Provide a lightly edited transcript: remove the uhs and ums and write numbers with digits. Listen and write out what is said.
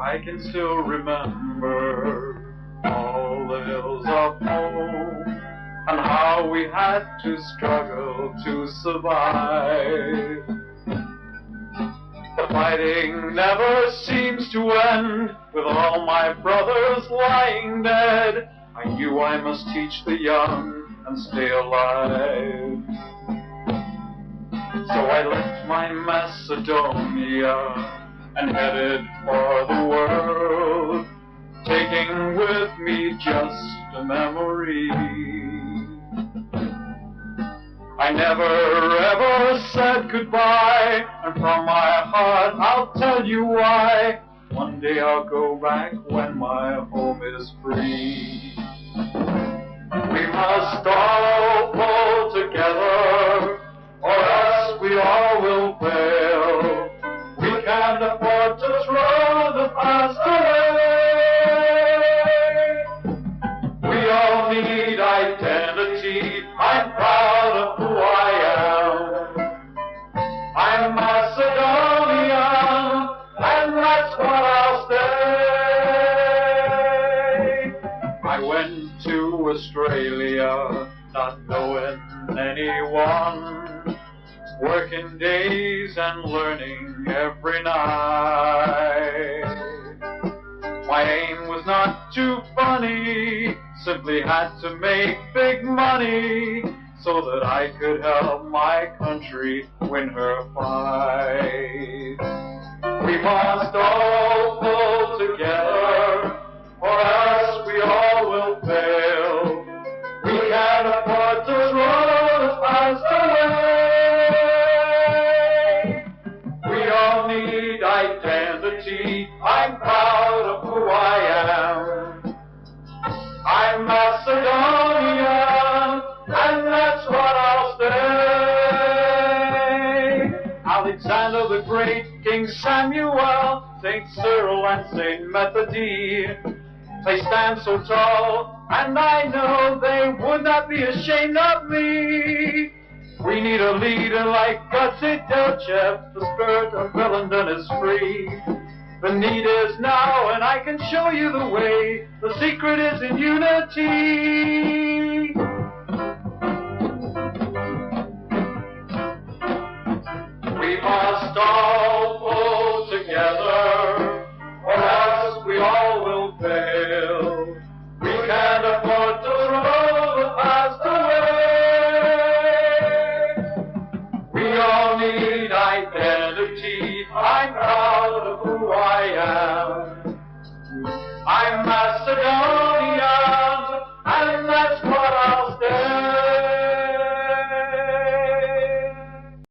I can still remember all the hills of home and how we had to struggle to survive. The fighting never seems to end, with all my brothers lying dead. I knew I must teach the young and stay alive. So I left my Macedonia and headed for the world, taking with me just a memory. I never ever said goodbye, and from my heart I'll tell you why. One day I'll go back when my home is free. We must all pull together, or else we all will fail. We can't afford to throw the past away. We all need identity. I'm proud of who I am. I'm Macedonian, and that's what I'll stay. I went to Australia, not knowing anyone, working days and learning every night. My aim was not too funny, simply had to make big money so that I could help my country win her fight. We must all pull together, or else we all will fail. We can't afford to throw the past away. We all need identity. I'm proud of who I am. I'm Macedonian, and that's what I'll stay. Alexander the Great, King Samuel, Saint Cyril and Saint Methody, they stand so tall, and I know they would not be ashamed of me. We need a leader like Gutsy Delchev. The spirit of Willendon is free. The need is now, and I can show you the way. The secret is in unity. We must all pull together, or else we all will fail. We can't afford to throw the past away. We all need identity. I'm proud of who I am. I'm Macedonian.